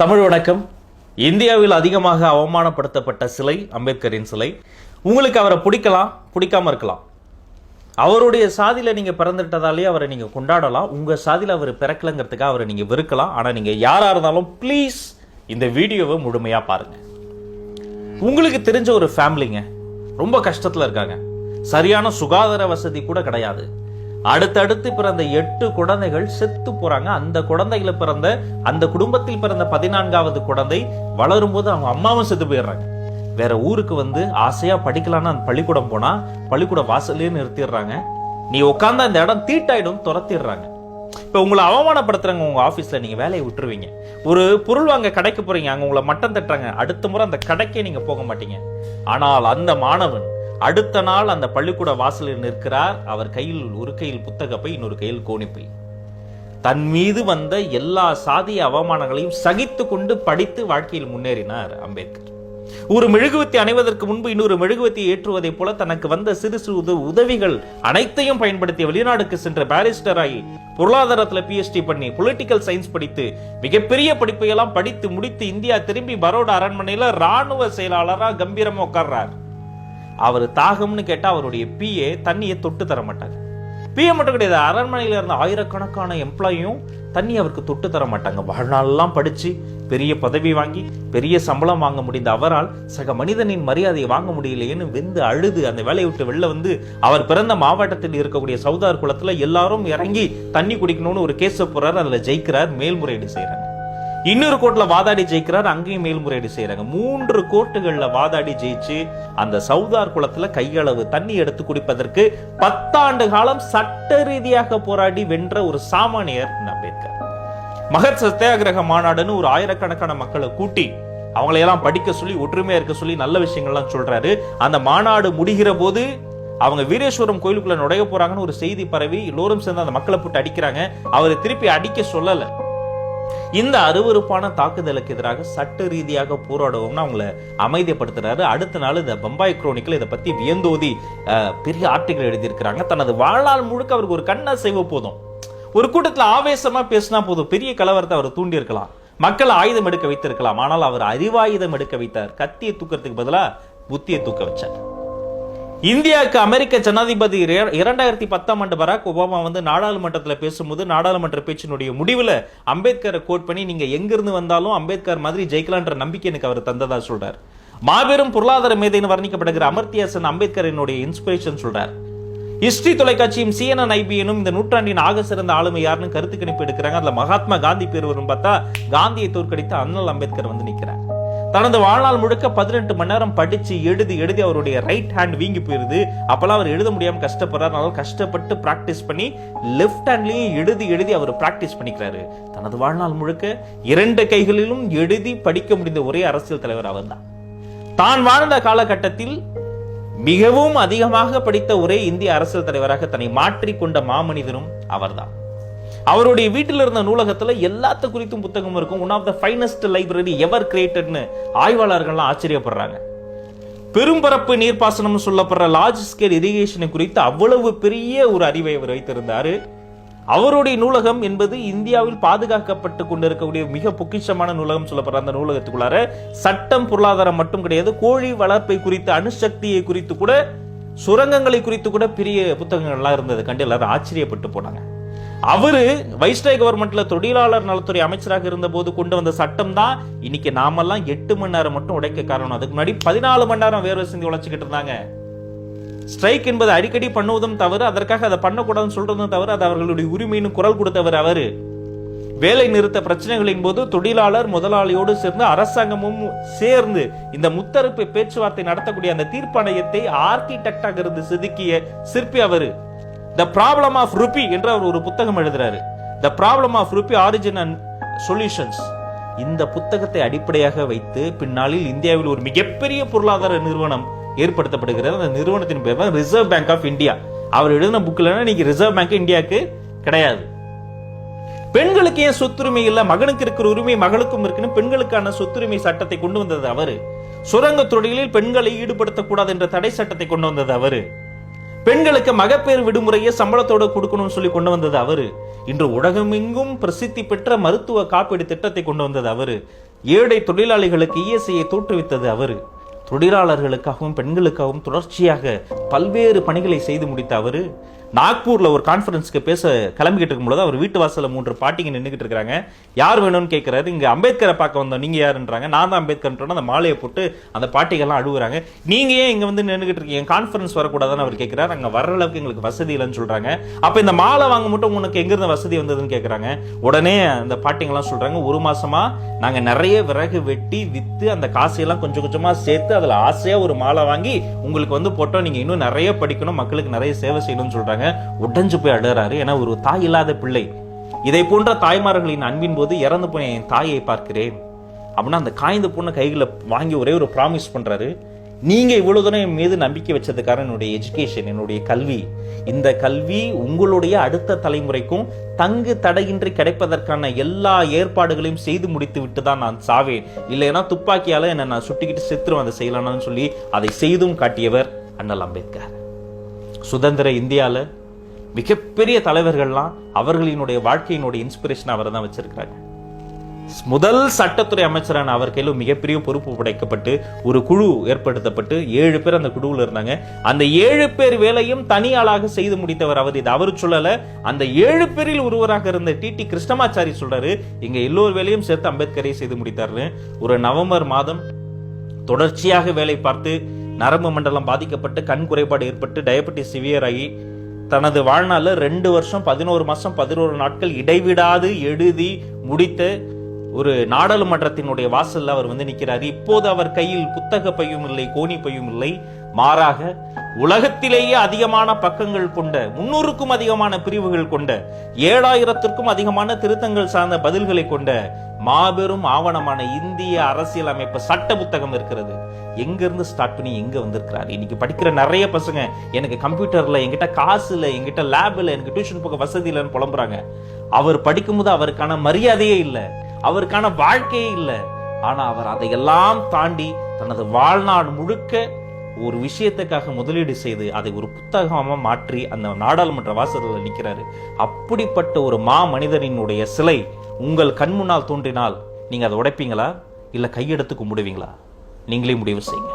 தமிழ் வணக்கம். இந்தியாவில் அதிகமாக அவமானப்படுத்தப்பட்ட சிலை அம்பேத்கரின் சிலை. உங்களுக்கு அவரை பிடிக்கலாம், பிடிக்காம இருக்கலாம். அவருடைய சாதியில் நீங்கள் பிறந்துட்டதாலேயே அவரை நீங்கள் கொண்டாடலாம். உங்கள் சாதியில் அவர் பிறக்கலைங்கிறதுக்காக அவரை நீங்கள் வெறுக்கலாம். ஆனால் நீங்கள் யாராக இருந்தாலும் ப்ளீஸ் இந்த வீடியோவை முழுமையாக பாருங்கள். உங்களுக்கு தெரிஞ்ச ஒரு ஃபேமிலிங்க ரொம்ப கஷ்டத்தில் இருக்காங்க. சரியான சுகாதார வசதி கூட கிடையாது. அடுத்தடுத்து பிறந்த 8 குழந்தைகள் செத்து போறாங்க. அந்த குழந்தைகளை பிறந்த அந்த குடும்பத்தில் பிறந்த 14வது குழந்தை வளரும் போது அவங்க அம்மாவும் செத்து போயிடுறாங்க. வேற ஊருக்கு வந்து ஆசையா படிக்கலான்னு அந்த பள்ளிக்கூடம் போனா பள்ளிக்கூட வாசல்லே நிறுத்திடுறாங்க. நீ உட்கார்ந்தா இந்த இடம் தீட்டாயிடும், துரத்திடுறாங்க. இப்ப உங்களை அவமானப்படுத்துறாங்க. உங்க ஆபீஸ்ல நீங்க வேலையை விட்டுருவீங்க. ஒரு பொருள் வாங்க கடைக்கு போறீங்க, அங்க உங்களை மட்டம் தட்டுறாங்க. அடுத்த முறை அந்த கடைக்கே நீங்க போக மாட்டீங்க. ஆனால் அந்த மாணவன் அடுத்த நாள் அந்த பள்ளிக்கூட வாசலில் நிற்கிறார். அவர் கையில் ஒரு கையில் புத்தகப்பை, இன்னொரு கையில் கோணிப்பை. தன் மீது வந்த எல்லா சாதிய அவமானங்களையும் சகித்து கொண்டு படித்து வாழ்க்கையில் முன்னேறினார் அம்பேத்கர். ஒரு மெழுகுவத்தி அணைவதற்கு முன்பு இன்னொரு மெழுகுவத்தி ஏற்றுவதை போல தனக்கு வந்த சிறு சிறு உதவிகள் அனைத்தையும் பயன்படுத்திய வெளிநாடுக்கு சென்ற பாரிஸ்டர் ஆகி பொருளாதாரத்தில் PhD பண்ணி பொலிட்டிக்கல் சயின்ஸ் படித்து மிகப்பெரிய படிப்பையெல்லாம் படித்து முடித்து இந்தியா திரும்பி பரோடா அரண்மனையில ராணுவ செயலாளராக கம்பீரமா உட்கார்றார். அவர் தாகம்னு கேட்டா அவருடைய PA தண்ணியை தொட்டு தர மாட்டாங்க. PA மட்டும் கிடையாது, அரண்மனையில இருந்த ஆயிரக்கணக்கான எம்ப்ளாயும் தண்ணி அவருக்கு தொட்டு தர மாட்டாங்க. வாழ்நாளெல்லாம் படிச்சு பெரிய பதவி வாங்கி பெரிய சம்பளம் வாங்க முடிந்த அவரால் சக மனிதனின் மரியாதையை வாங்க முடியலையேன்னு வெந்து அழுது அந்த வேலையை விட்டு வெளில வந்து அவர் பிறந்த மாவட்டத்தில் இருக்கக்கூடிய சவுதார் குளத்துல எல்லாரும் இறங்கி தண்ணி குடிக்கணும்னு ஒரு கேஸ் போறாரு. அதுல ஜெயிக்கிறார், மேல்முறையீடு செய்யறாங்க. இன்னொரு கோர்ட்ல வாதாடி ஜெயிக்கிறார், அங்கேயும் மேல்முறையீடு செய்யறாங்க. 3 கோர்ட்டுகள்ல வாதாடி ஜெயிச்சு அந்த சவுதார் குளத்துல கையளவு தண்ணி எடுத்து குடிப்பதற்கு 10 ஆண்டு காலம் சட்ட ரீதியாக போராடி வென்ற ஒரு சாமானியர் அம்பேத்கர். மகத் சத்தியாகிரக மாநாடுன்னு ஒரு ஆயிரக்கணக்கான மக்களை கூட்டி அவங்களையெல்லாம் படிக்க சொல்லி ஒற்றுமையா இருக்க சொல்லி நல்ல விஷயங்கள்லாம் சொல்றாரு. அந்த மாநாடு முடிகிற போது அவங்க வீரேஸ்வரம் கோயிலுக்குள்ள நுழைய போறாங்கன்னு ஒரு செய்தி பரவி எல்லோரும் சேர்ந்து அந்த மக்களை போட்டு அடிக்கிறாங்க. அவரை திருப்பி அடிக்க சொல்லல. இந்த அருவருப்பான தாக்குதலுக்கு எதிராக சட்ட ரீதியாக போராடுவோம்னு அவங்கள அமைதிப்படுத்துறாரு. அடுத்த நாள் இந்த பம்பாய் குரோனிக்கல் இதை பத்தி வியந்தோதி பெரிய ஆர்டிகல் எழுதியிருக்கிறாங்க. தனது வாழ்நாள் முழுக்க அவருக்கு ஒரு கண்ணா செய்வ போதும், ஒரு கூட்டத்தில் ஆவேசமா பேசினா போதும், பெரிய கலவரத்தை அவர் தூண்டி இருக்கலாம், மக்கள் ஆயுதம் எடுக்க வைத்திருக்கலாம். ஆனால் அவர் அறிவாயுதம் எடுக்க வைத்தார். கத்தியை தூக்கிறதுக்கு பதிலா புத்தியை தூக்க வச்சார். இந்தியாவுக்கு அமெரிக்க ஜனாதிபதி 2010ஆம் ஆண்டு பராக் ஒபாமா வந்து நாடாளுமன்றத்தில் பேசும்போது நாடாளுமன்ற பேச்சினுடைய முடிவில் அம்பேத்கரை கோட் பண்ணி நீங்க எங்கிருந்து வந்தாலும் அம்பேத்கர் மாதிரி ஜெயிக்கலான்ற நம்பிக்கை எனக்கு அவர் தந்ததா சொல்றார். மாபெரும் பொருளாதார மேதைன்னு வர்ணிக்கப்படுகிற அமர்த்தியா சென் அம்பேத்கரினுடைய இன்ஸ்பிரேஷன் சொல்றார். ஹிஸ்டரி தொலைக்காட்சியும் CNN IBNும் இந்த நூற்றாண்டின் ஆக சிறந்த ஆளுமை யாருன்னு கருத்து கணிப்பு எடுக்கிறாங்க. அதுல மகாத்மா காந்தி பேர் வரும். பார்த்தா காந்தியை தோற்கடித்த அண்ணல் அம்பேத்கர் வந்து நிற்கிறார். தனது வாழ்நாள் முழுக்க 18 மணி நேரம் படிச்சு எழுதி அவருடைய ரைட் ஹேண்ட் வீங்கி போயிருது. அப்பெல்லாம் அவர் எழுத முடியாம கஷ்டப்படுறாரு. கஷ்டப்பட்டு பிராக்டிஸ் பண்ணி லெஃப்ட் ஹேண்ட்லயும் எழுதி அவர் பிராக்டிஸ் பண்ணிக்கிறாரு. தனது வாழ்நாள் முழுக்க 2 கைகளிலும் எழுதி படிக்க முடிந்த ஒரே அரசியல் தலைவர் அவர் தான். தான் வாழ்ந்த காலகட்டத்தில் மிகவும் அதிகமாக படித்த ஒரே இந்திய அரசியல் தலைவராக தன்னை மாற்றிக்கொண்ட மாமனிதனும் அவர்தான். அவருடைய வீட்டில் இருந்த நூலகத்துல எல்லாத்த குறித்தும் புத்தகம் இருக்கும். One of the finest library ever கிரியேட்டட்னு ஆய்வாளர்கள்லாம் ஆச்சரியப்படுறாங்க. பெரும்பரப்பு நீர்ப்பாசனம் சொல்லப்படுற லார்ஜ் ஸ்கேல் இரிகேஷனை குறித்து அவ்வளவு பெரிய ஒரு அறிவை அவர் வைத்திருந்தாரு. அவருடைய நூலகம் என்பது இந்தியாவில் பாதுகாக்கப்பட்டு கொண்டிருக்கக்கூடிய மிக பொக்கிஷமான நூலகம் சொல்லப்படுற அந்த நூலகத்துக்குள்ளார சட்டம் பொருளாதாரம் மட்டும் கிடையாது, கோழி வளர்ப்பை குறித்து, அணுசக்தியை குறித்து கூட, சுரங்கங்களை குறித்து கூட பெரிய புத்தகங்கள்லாம் இருந்தது. கண்டு எல்லாரும் ஆச்சரியப்பட்டு போனாங்க. அவரு வைஸ்ராய் கவர்மெண்ட்ல தொழிலாளர் நலத்துறை அமைச்சராக இருந்த போது கொண்டு வந்த சட்டம் தான் இன்னைக்கு நாமெல்லாம் 8 மணி நேரம் மட்டும் உடைக்க காரணம். அதுக்கு முன்னாடி 14 மணி நேரம் வேர்வை சிந்தி உழைச்சிக்கிட்டு இருந்தாங்க. ஸ்ட்ரைக் என்பது அடிக்கடி பண்ணுவதும் தவறு, அதற்காக அதை பண்ணக்கூடாதுன்னு சொல்றதும் தவறு. அது அவர்களுடைய உரிமைன்னு குரல் கொடுத்தவர் அவரு. வேலை நிறுத்த பிரச்சனைகளின் போது தொழிலாளர் முதலாளியோடு சேர்ந்து அரசாங்கமும் சேர்ந்து இந்த முத்தரப்பு பேச்சுவார்த்தை நடத்தக்கூடிய அந்த தீர்ப்பாணையத்தை ஆர்கிடெக்டாக இருந்து செதுக்கிய சிற்பி அவரு. The Problem of Rupee என்ற ஒரு புத்தகம் எழுதுறாரு. The Problem of Rupee Origin and Solutions. இந்த புத்தகத்தை அடிப்படையாக வைத்து பின்னாளில் இந்தியாவில் ஒரு மிகப்பெரிய பொருளாதார நிறுவனம் ஏற்படுத்தப்படுகிறது. அந்த நிறுவனத்தின் பேர் தான் ரிசர்வ் பேங்க் ஆஃப் இந்தியா. அவர் எழுதின புக்ல இன்னைக்கு ரிசர்வ் பேங்க் இந்தியாவுக்கு கிடையாது. பெண்களுக்கு ஏன் சொத்துரிமை இல்ல, மகனுக்கு இருக்கிற உரிமை மகளுக்கும் இருக்குன்னு பெண்களுக்கான சொத்துரிமை சட்டத்தை கொண்டு வந்தது அவரு. சுரங்க தொழிலில் பெண்களை ஈடுபடுத்தக்கூடாது என்ற தடை சட்டத்தை கொண்டு வந்தது அவரு. பெண்களுக்கு மகப்பேறு விடுமுறையை சம்பளத்தோடு கொடுக்கணும்னு சொல்லி கொண்டு வந்தது அவரு. இன்று உலகமெங்கும் பிரசித்தி பெற்ற மருத்துவ காப்பீடு திட்டத்தை கொண்டு வந்தது அவரு. ஏழை தொழிலாளிகளுக்கு இஎஸ்ஐயை தோற்றுவித்தது அவரு. தொழிலாளர்களுக்காகவும் பெண்களுக்காகவும் தொடர்ச்சியாக பல்வேறு பணிகளை செய்து முடித்த அவரு நாக்பூர்ல ஒரு கான்ஃபரன்ஸ்க்கு பேச கிளம்பிக்கிட்டு இருக்கும்போது அவர் வீட்டு வாசல்ல 3 பாட்டிங்க நின்றுகிட்டு இருக்காங்க. யார் வேணும்னு கேட்கிறாரு. இங்க அம்பேத்கரை பார்க்க வந்தோம், நீங்க யாருன்றாங்க. நான் தான் அம்பேத்கர். அந்த மாலையை போட்டு அந்த பாட்டிகள்லாம் அழுகுறாங்க. நீங்க ஏன் இங்க வந்து நின்றுகிட்டு இருக்கீங்க, கான்ஃபரன்ஸ் வரக்கூடாதுன்னு அவர் கேட்கிறாரு. அங்க வர்ற அளவுக்கு எங்களுக்கு வசதி இல்லைன்னு சொல்றாங்க. அப்ப இந்த மாலை வாங்க மட்டும் உனக்கு எங்க இருந்த வசதி வந்ததுன்னு கேட்கறாங்க. உடனே அந்த பாட்டிங்கெல்லாம் சொல்றாங்க, 1 மாசமா நாங்க நிறைய விறகு வெட்டி வித்து அந்த காசையெல்லாம் கொஞ்சம் கொஞ்சமா சேர்த்து அதுல ஆசையா ஒரு மாலை வாங்கி உங்களுக்கு வந்து போட்டோம், நீங்க இன்னும் நிறைய படிக்கணும், மக்களுக்கு நிறைய சேவை செய்யணும்னு சொல்றாங்க. உடைஞ்சு போய் அழுறாரு. ஏன்னா ஒரு தாய் இல்லாத பிள்ளை. இதை போன்ற தாய்மார்களின் அன்பின் போது இறந்து போய் என் தாயை பார்க்கிறேன் அப்படின்னா அந்த காய்ந்த பொண்ணு கைகளை வாங்கி ஒரே ஒரு ப்ராமிஸ் பண்றாரு. நீங்க இவ்வளவு தூரம் என் மீது நம்பிக்கை வச்சதுக்காக என்னுடைய எஜுகேஷன், என்னுடைய கல்வி, இந்த கல்வி உங்களுடைய அடுத்த தலைமுறைக்கும் தங்கு தடையின்றி கிடைப்பதற்கான எல்லா ஏற்பாடுகளையும் செய்து முடித்து விட்டு தான் நான் சாவேன், இல்லைன்னா துப்பாக்கியால என்ன நான் சுட்டிக்கிட்டு செத்துருவேன் அதை செய்யலாம்னு சொல்லி அதை செய்தும் காட்டியவர் அண்ணல் அம்பேத்கர். சுதந்திர இந்தியாவில் மிகப்பெரிய தலைவர்கள்லாம் அவர்களினுடைய வாழ்க்கையினுடைய இன்ஸ்பிரேஷன் அவரை தான் வச்சிருக்கிறாங்க. முதல் சட்டத்துறை அமைச்சரான அவர் கையில் மிகப்பெரிய பொறுப்பு படைக்கப்பட்டு ஒரு குழு ஏற்படுத்தப்பட்டு 7 பேர் அந்த குழுவில் இருந்தாங்க. அந்த 7 பேர் வேலையும் தனியாளாக செய்து முடித்தவர் அவர். இது அவர் சொல்லல, அந்த 7 பேரில் ஒருவராக இருந்த டிடி கிருஷ்ணமாச்சாரி சொல்றாரு, இங்க எல்லோரு வேலையும் சேர்த்து அம்பேத்கரை செய்து முடித்தார்னு. ஒரு நவம்பர் மாதம் தொடர்ச்சியாக வேலை பார்த்து நரம்பு மண்டலம் பாதிக்கப்பட்டு கண் குறைபாடு ஏற்பட்டு டயபெட்டிஸ் சிவியர் ஆகி தனது வாழ்நாள்ல 2 வருஷம் 11 மாசம் 11 நாட்கள் இடைவிடாது எழுதி முடித்த ஒரு நாடாளுமன்றத்தினுடைய வாசல்ல அவர் வந்து நிற்கிறார். இப்போது அவர் கையில் புத்தக பையும் இல்லை, கோணி பையும் இல்லை, மாறாக உலகத்திலேயே அதிகமான பக்கங்கள் கொண்ட 300க்கும் அதிகமான பிரிவுகள் கொண்ட 7000த்திற்கும் அதிகமான திருத்தங்கள் சார்ந்த பதில்களை கொண்ட மாபெரும் ஆவணமான இந்திய அரசியல் அமைப்பு சட்ட புத்தகம் இருக்கிறது. எங்க இருந்து ஸ்டார்ட் பண்ணி எங்க வந்திருக்கிறாரு. இன்னைக்கு படிக்கிற நிறைய பசங்க எனக்கு கம்ப்யூட்டர்ல, என்கிட்ட காசு இல்லை, என்கிட்ட லேப் இல்லை, எனக்கு டியூஷன் போக வசதி இல்லைன்னு புலம்புறாங்க. அவர் படிக்கும்போது அவருக்கான மரியாதையே இல்லை, அவருக்கான வாழ்க்கையே இல்லை. ஆனா அவர் அதையெல்லாம் தாண்டி தனது வாழ்நாள் முழுக்க ஒரு விஷயத்துக்காக முதலீடு செய்து அதை ஒரு புத்தகமா மாற்றி அந்த நாடாளுமன்ற வாசல்ல நிற்கிறாரு. அப்படிப்பட்ட ஒரு மா மனிதனினுடைய சிலை உங்கள் கண் முன்னால் தோன்றினால் நீங்க அதை உடைப்பீங்களா, இல்ல கையெடுத்து கும்பிடுவீங்களா? நீங்களே முடிவு செய்யுங்க.